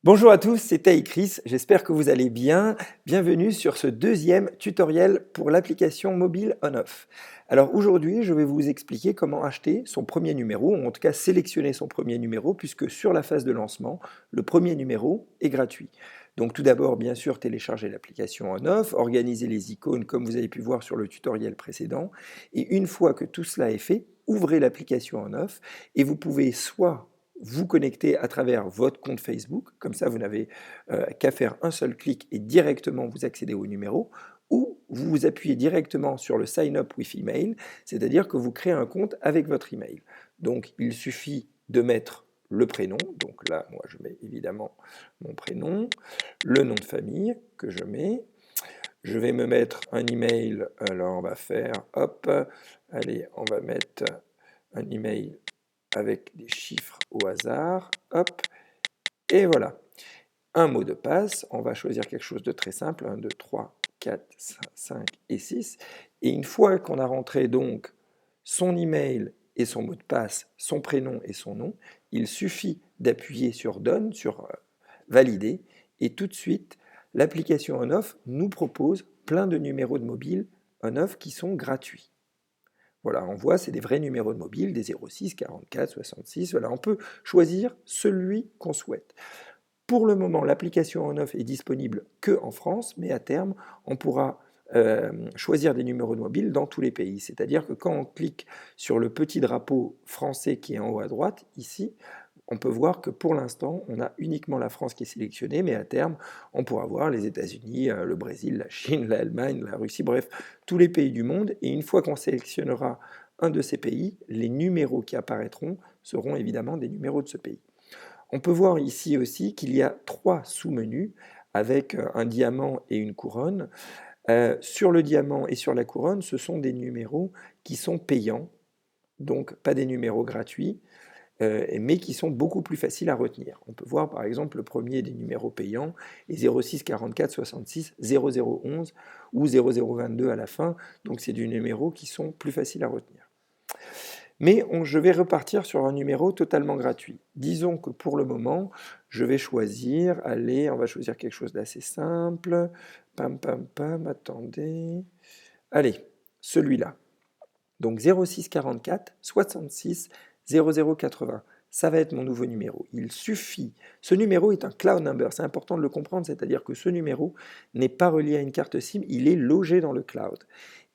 Bonjour à tous, c'est Taï Chris, j'espère que vous allez bien. Bienvenue sur ce deuxième tutoriel pour l'application mobile on-off. Alors aujourd'hui, je vais vous expliquer comment acheter son premier numéro, ou en tout cas sélectionner son premier numéro, puisque sur la phase de lancement, le premier numéro est gratuit. Donc tout d'abord, bien sûr, télécharger l'application on-off, organiser les icônes comme vous avez pu voir sur le tutoriel précédent, et une fois que tout cela est fait, ouvrez l'application on-off et vous pouvez soit vous connecter à travers votre compte Facebook, comme ça vous n'avez qu'à faire un seul clic et directement vous accédez au numéro, ou vous vous appuyez directement sur le Sign Up with Email, c'est-à-dire que vous créez un compte avec votre email. Donc il suffit de mettre le prénom, donc là moi je mets évidemment mon prénom, le nom de famille que je vais me mettre un email, alors on va faire, hop, allez, on va mettre un email avec des chiffres au hasard, hop, et voilà. Un mot de passe, on va choisir quelque chose de très simple, 1, 2, 3, 4, 5 et 6. Et une fois qu'on a rentré donc son email et son mot de passe, son prénom et son nom, il suffit d'appuyer sur Done, sur Valider, et tout de suite, l'application OnOff nous propose plein de numéros de mobile OnOff qui sont gratuits. Voilà, on voit, c'est des vrais numéros de mobile, des 06, 44, 66. Voilà, on peut choisir celui qu'on souhaite. Pour le moment, l'application on-off est disponible que en France, mais à terme, on pourra choisir des numéros de mobile dans tous les pays. C'est-à-dire que quand on clique sur le petit drapeau français qui est en haut à droite, ici, on peut voir que pour l'instant, on a uniquement la France qui est sélectionnée, mais à terme, on pourra voir les États-Unis, le Brésil, la Chine, l'Allemagne, la Russie, bref, tous les pays du monde. Et une fois qu'on sélectionnera un de ces pays, les numéros qui apparaîtront seront évidemment des numéros de ce pays. On peut voir ici aussi qu'il y a 3 sous-menus avec un diamant et une couronne. Sur le diamant et sur la couronne, ce sont des numéros qui sont payants, donc pas des numéros gratuits, mais qui sont beaucoup plus faciles à retenir. On peut voir par exemple le premier des numéros payants est 06 44 66 0011 ou 0022 à la fin, donc c'est des numéros qui sont plus faciles à retenir. Mais je vais repartir sur un numéro totalement gratuit. Disons que pour le moment, je vais choisir, allez, on va choisir quelque chose d'assez simple. Pam, pam, pam, attendez. Allez, celui-là. Donc 06 44 66 00 80. Ça va être mon nouveau numéro. Il suffit. Ce numéro est un cloud number. C'est important de le comprendre, c'est-à-dire que ce numéro n'est pas relié à une carte SIM, il est logé dans le cloud.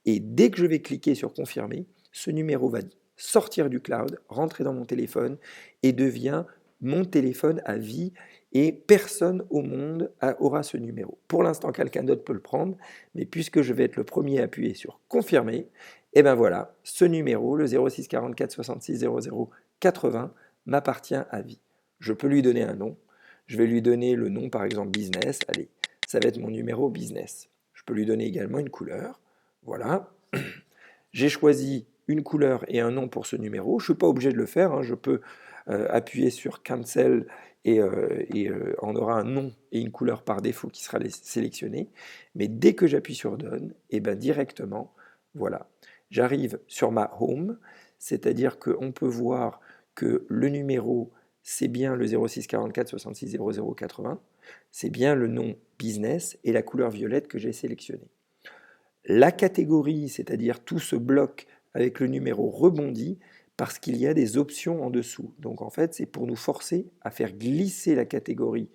Et dès que je vais cliquer sur confirmer, ce numéro va sortir du cloud, rentrer dans mon téléphone et devient mon téléphone à vie et personne au monde aura ce numéro. Pour l'instant, quelqu'un d'autre peut le prendre, mais puisque je vais être le premier à appuyer sur confirmer, et bien voilà, ce numéro, le 06 44 66 00 80, m'appartient à vie. Je peux lui donner un nom. Je vais lui donner le nom, par exemple, business. Allez, ça va être mon numéro business. Je peux lui donner également une couleur. Voilà. J'ai choisi une couleur et un nom pour ce numéro. Je ne suis pas obligé de le faire. Je peux appuyer sur Cancel et on aura un nom et une couleur par défaut qui sera sélectionné. Mais dès que j'appuie sur Done, et ben directement, voilà, j'arrive sur ma Home, c'est-à-dire qu'on peut voir que le numéro, c'est bien le 06 44 66 00 80, c'est bien le nom business et la couleur violette que j'ai sélectionnée. La catégorie, c'est-à-dire tout ce bloc avec le numéro rebondit parce qu'il y a des options en dessous. Donc en fait, c'est pour nous forcer à faire glisser la catégorie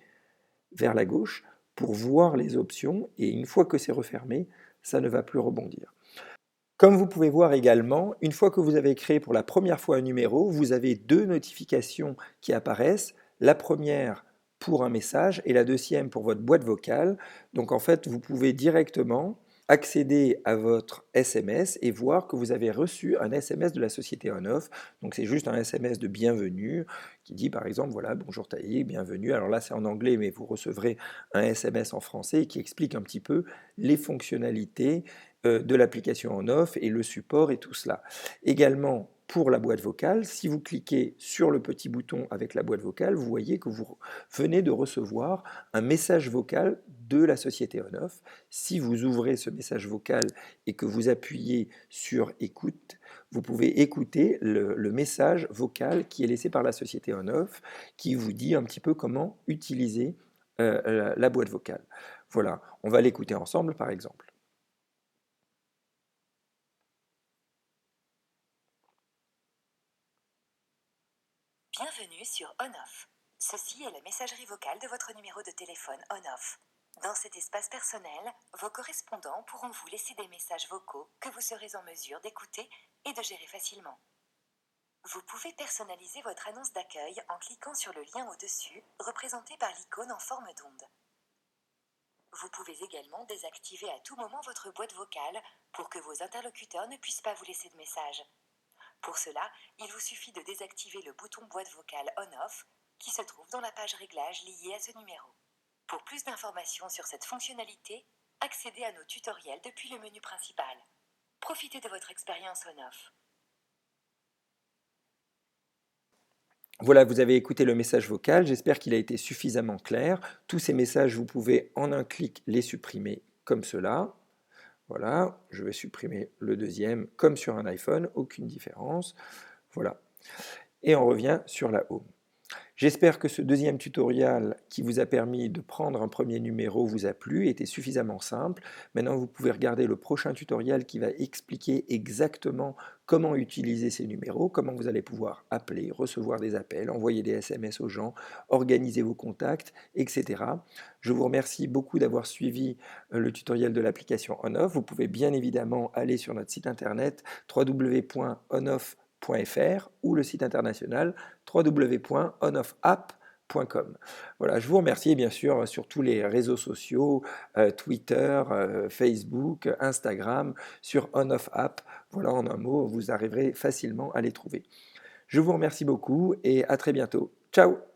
vers la gauche pour voir les options et une fois que c'est refermé, ça ne va plus rebondir. Comme vous pouvez voir également, une fois que vous avez créé pour la première fois un numéro, vous avez 2 notifications qui apparaissent. La première pour un message et la deuxième pour votre boîte vocale. Donc en fait, vous pouvez directement accéder à votre SMS et voir que vous avez reçu un SMS de la société OnOff. Donc c'est juste un SMS de bienvenue qui dit par exemple voilà bonjour Taïe, bienvenue. Alors là c'est en anglais mais vous recevrez un SMS en français qui explique un petit peu les fonctionnalités de l'application OnOff et le support et tout cela. Également pour la boîte vocale, si vous cliquez sur le petit bouton avec la boîte vocale, vous voyez que vous venez de recevoir un message vocal de la société OnOff. Si vous ouvrez ce message vocal et que vous appuyez sur écoute, vous pouvez écouter le message vocal qui est laissé par la société OnOff, qui vous dit un petit peu comment utiliser la boîte vocale. Voilà, on va l'écouter ensemble par exemple. Bienvenue sur OnOff. Ceci est la messagerie vocale de votre numéro de téléphone OnOff. Dans cet espace personnel, vos correspondants pourront vous laisser des messages vocaux que vous serez en mesure d'écouter et de gérer facilement. Vous pouvez personnaliser votre annonce d'accueil en cliquant sur le lien au-dessus, représenté par l'icône en forme d'onde. Vous pouvez également désactiver à tout moment votre boîte vocale pour que vos interlocuteurs ne puissent pas vous laisser de messages. Pour cela, il vous suffit de désactiver le bouton boîte vocale on-off qui se trouve dans la page réglages liée à ce numéro. Pour plus d'informations sur cette fonctionnalité, accédez à nos tutoriels depuis le menu principal. Profitez de votre expérience on-off. Voilà, vous avez écouté le message vocal, j'espère qu'il a été suffisamment clair. Tous ces messages, vous pouvez en un clic les supprimer comme cela. Voilà, je vais supprimer le deuxième comme sur un iPhone, aucune différence. Voilà, et on revient sur la Home. J'espère que ce deuxième tutoriel qui vous a permis de prendre un premier numéro vous a plu, était suffisamment simple. Maintenant, vous pouvez regarder le prochain tutoriel qui va expliquer exactement comment utiliser ces numéros, comment vous allez pouvoir appeler, recevoir des appels, envoyer des SMS aux gens, organiser vos contacts, etc. Je vous remercie beaucoup d'avoir suivi le tutoriel de l'application OnOff. Vous pouvez bien évidemment aller sur notre site internet www.onoff.fr ou le site international www.onoffapp.com. Voilà, je vous remercie et bien sûr sur tous les réseaux sociaux, Twitter, Facebook, Instagram, sur OnOff App. Voilà, en un mot, vous arriverez facilement à les trouver. Je vous remercie beaucoup et à très bientôt. Ciao!